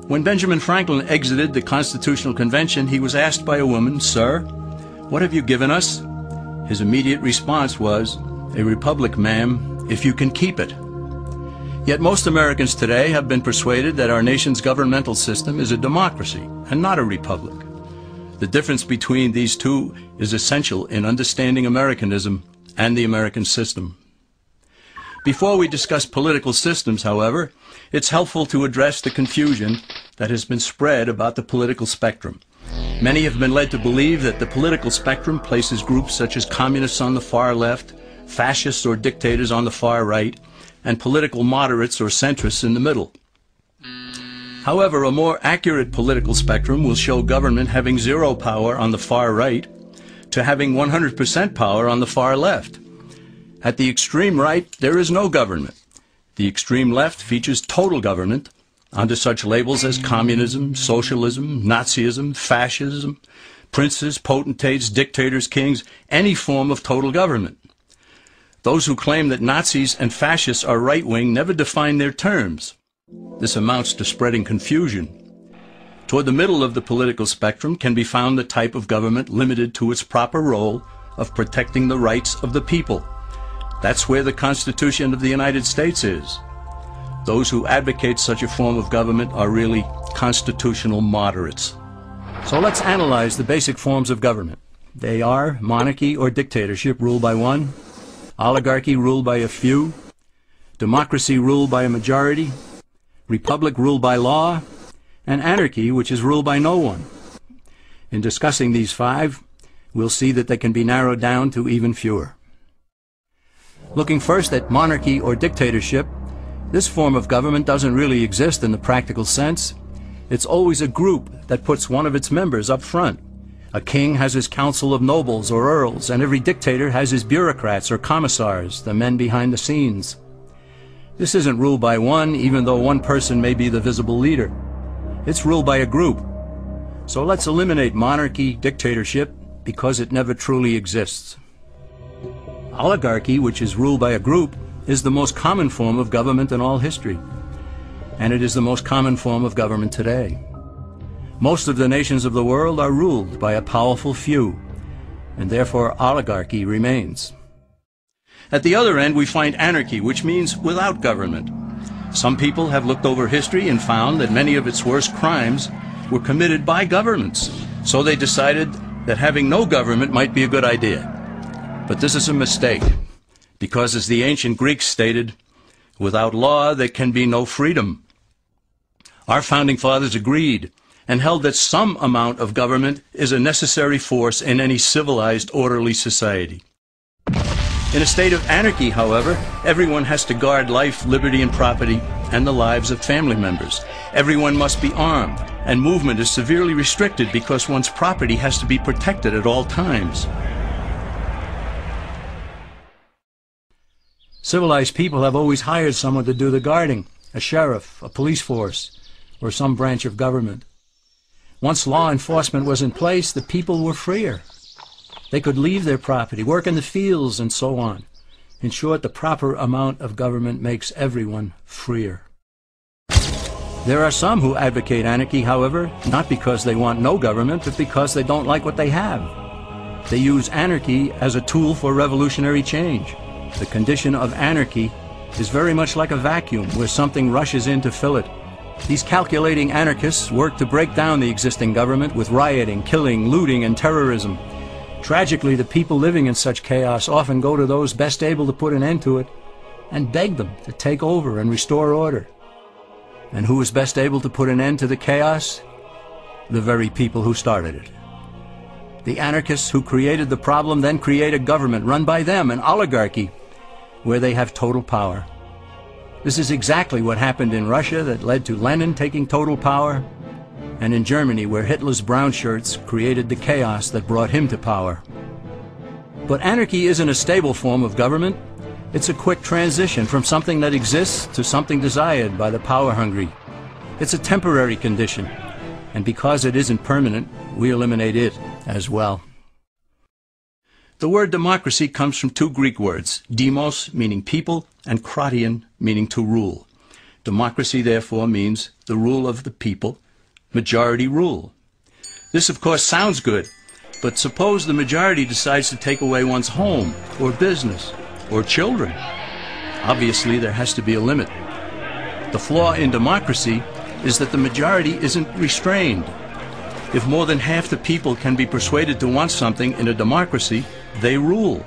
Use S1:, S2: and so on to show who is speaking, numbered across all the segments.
S1: When Benjamin Franklin exited the Constitutional Convention, he was asked by a woman, "Sir, what have you given us?" His immediate response was, "A republic, ma'am, if you can keep it." Yet most Americans today have been persuaded that our nation's governmental system is a democracy and not a republic. The difference between these two is essential in understanding Americanism and the American system. Before we discuss political systems, however, it's helpful to address the confusion that has been spread about the political spectrum. Many have been led to believe that the political spectrum places groups such as communists on the far left, fascists or dictators on the far right, and political moderates or centrists in the middle. However, a more accurate political spectrum will show government having zero power on the far right to having 100% power on the far left. At the extreme right, there is no government. The extreme left features total government under such labels as communism, socialism, Nazism, fascism, princes, potentates, dictators, kings, any form of total government. Those who claim that Nazis and fascists are right-wing never define their terms. This amounts to spreading confusion. Toward the middle of the political spectrum can be found the type of government limited to its proper role of protecting the rights of the people. That's where the Constitution of the United States is. Those who advocate such a form of government are really constitutional moderates. So let's analyze the basic forms of government. They are monarchy or dictatorship ruled by one, oligarchy ruled by a few, democracy ruled by a majority, republic ruled by law, and anarchy, which is ruled by no one. In discussing these five, we'll see that they can be narrowed down to even fewer. Looking first at monarchy or dictatorship, this form of government doesn't really exist in the practical sense. It's always a group that puts one of its members up front. A king has his council of nobles or earls, and every dictator has his bureaucrats or commissars, the men behind the scenes. This isn't ruled by one, even though one person may be the visible leader. It's ruled by a group. So let's eliminate monarchy, dictatorship, because it never truly exists. Oligarchy, which is ruled by a group, is the most common form of government in all history. And it is the most common form of government today. Most of the nations of the world are ruled by a powerful few, and therefore oligarchy remains. At the other end, we find anarchy, which means without government. Some people have looked over history and found that many of its worst crimes were committed by governments, so they decided that having no government might be a good idea. But this is a mistake, because as the ancient Greeks stated, without law there can be no freedom. Our founding fathers agreed and held that some amount of government is a necessary force in any civilized, orderly society. In a state of anarchy, however, everyone has to guard life, liberty, and property, and the lives of family members. Everyone must be armed, and movement is severely restricted because one's property has to be protected at all times. Civilized people have always hired someone to do the guarding, a sheriff, a police force, or some branch of government. Once law enforcement was in place, the people were freer. They could leave their property, work in the fields, and so on. In short, the proper amount of government makes everyone freer. There are some who advocate anarchy, however, not because they want no government, but because they don't like what they have. They use anarchy as a tool for revolutionary change. The condition of anarchy is very much like a vacuum where something rushes in to fill it. These calculating anarchists work to break down the existing government with rioting, killing, looting, and terrorism. Tragically, the people living in such chaos often go to those best able to put an end to it and beg them to take over and restore order. And who is best able to put an end to the chaos? The very people who started it. The anarchists who created the problem then create a government run by them, an oligarchy, where they have total power. This is exactly what happened in Russia that led to Lenin taking total power, and in Germany where Hitler's brown shirts created the chaos that brought him to power. But anarchy isn't a stable form of government. It's a quick transition from something that exists to something desired by the power-hungry. It's a temporary condition, and because it isn't permanent, we eliminate it as well. The word democracy comes from two Greek words, demos, meaning people, and kratein, meaning to rule. Democracy, therefore, means the rule of the people, majority rule. This, of course, sounds good, but suppose the majority decides to take away one's home, or business, or children. Obviously, there has to be a limit. The flaw in democracy is that the majority isn't restrained. If more than half the people can be persuaded to want something in a democracy, they rule.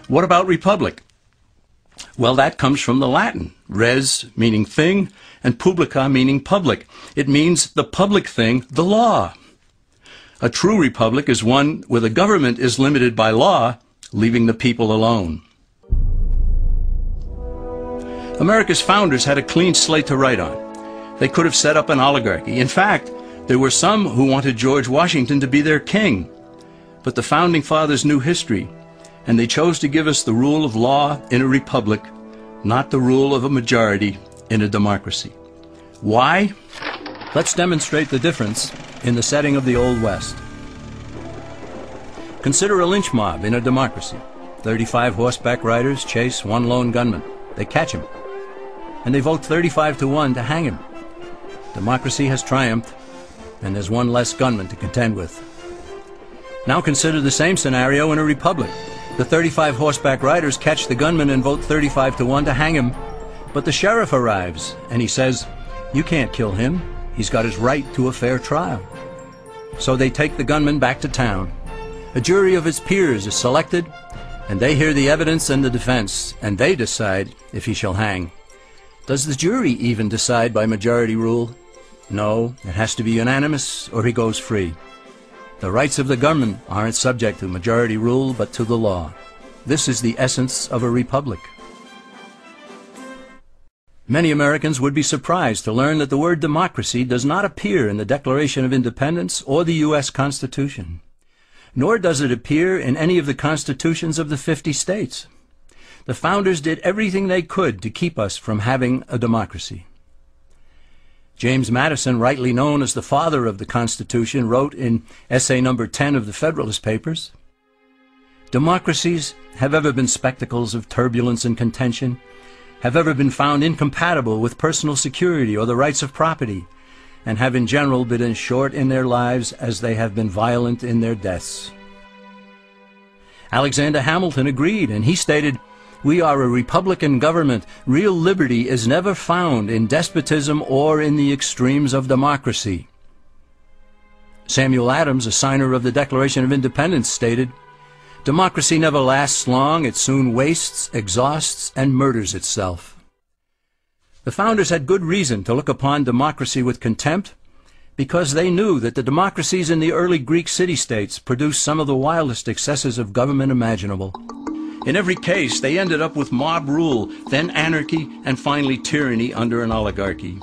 S1: What about republic? Well, that comes from the Latin, res meaning thing, and publica meaning public. It means the public thing, the law. A true republic is one where the government is limited by law, leaving the people alone. America's founders had a clean slate to write on. They could have set up an oligarchy. In fact, there were some who wanted George Washington to be their king. But the Founding Fathers knew history, and they chose to give us the rule of law in a republic, not the rule of a majority in a democracy. Why? Let's demonstrate the difference in the setting of the Old West. Consider a lynch mob in a democracy. 35 horseback riders chase one lone gunman. They catch him, and they vote 35-1 to hang him. Democracy has triumphed, and there's one less gunman to contend with. Now consider the same scenario in a republic. The 35 horseback riders catch the gunman and vote 35-1 to hang him, but the sheriff arrives, and he says, "You can't kill him. He's got his right to a fair trial." So they take the gunman back to town. A jury of his peers is selected, and they hear the evidence and the defense, and they decide if he shall hang. Does the jury even decide by majority rule? No, it has to be unanimous or he goes free. The rights of the gunman aren't subject to majority rule but to the law. This is the essence of a republic. Many Americans would be surprised to learn that the word democracy does not appear in the Declaration of Independence or the U.S. Constitution, nor does it appear in any of the constitutions of the 50 states. The founders did everything they could to keep us from having a democracy. James Madison, rightly known as the father of the Constitution, wrote in essay number 10 of the Federalist Papers, "Democracies have ever been spectacles of turbulence and contention, have ever been found incompatible with personal security or the rights of property, and have in general been as short in their lives as they have been violent in their deaths." Alexander Hamilton agreed, and he stated, "We are a republican government. Real liberty is never found in despotism or in the extremes of democracy." Samuel Adams, a signer of the Declaration of Independence, stated, "Democracy never lasts long. It soon wastes, exhausts, and murders itself." The founders had good reason to look upon democracy with contempt, because they knew that the democracies in the early Greek city-states produced some of the wildest excesses of government imaginable. In every case, they ended up with mob rule, then anarchy, and finally tyranny under an oligarchy.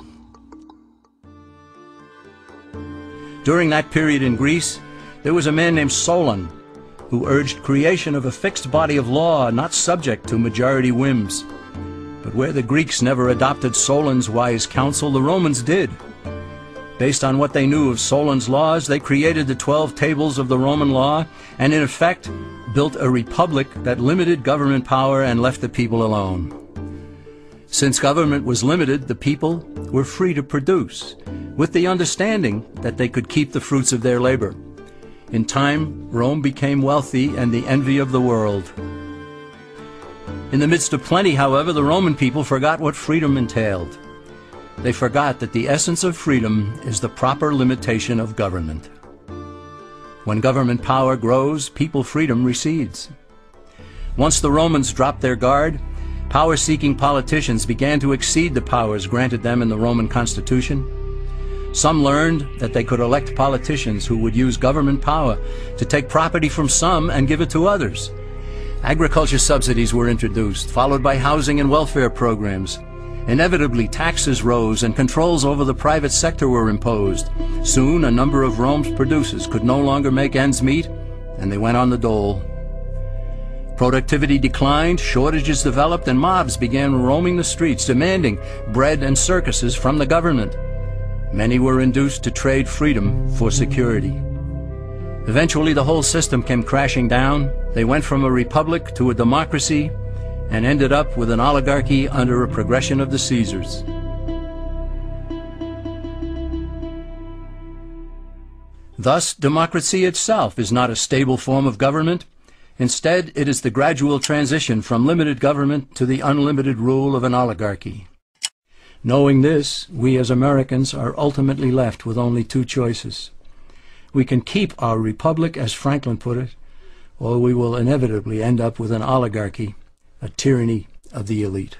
S1: During that period in Greece, there was a man named Solon, who urged creation of a fixed body of law not subject to majority whims. But where the Greeks never adopted Solon's wise counsel, the Romans did. Based on what they knew of Solon's laws, they created the 12 tables of the Roman law, and in effect built a republic that limited government power and left the people alone. Since government was limited, the people were free to produce, with the understanding that they could keep the fruits of their labor. In time, Rome became wealthy and the envy of the world. In the midst of plenty, however, the Roman people forgot what freedom entailed. They forgot that the essence of freedom is the proper limitation of government. When government power grows, people freedom recedes. Once the Romans dropped their guard, power-seeking politicians began to exceed the powers granted them in the Roman Constitution. Some learned that they could elect politicians who would use government power to take property from some and give it to others. Agriculture subsidies were introduced, followed by housing and welfare programs. Inevitably, taxes rose and controls over the private sector were imposed. Soon, a number of Rome's producers could no longer make ends meet, and they went on the dole. Productivity declined, shortages developed, and mobs began roaming the streets, demanding bread and circuses from the government. Many were induced to trade freedom for security. Eventually, the whole system came crashing down. They went from a republic to a democracy, and ended up with an oligarchy under a progression of the Caesars. Thus, democracy itself is not a stable form of government. Instead, it is the gradual transition from limited government to the unlimited rule of an oligarchy. Knowing this, we as Americans are ultimately left with only two choices. We can keep our republic, as Franklin put it, or we will inevitably end up with an oligarchy, a tyranny of the elite.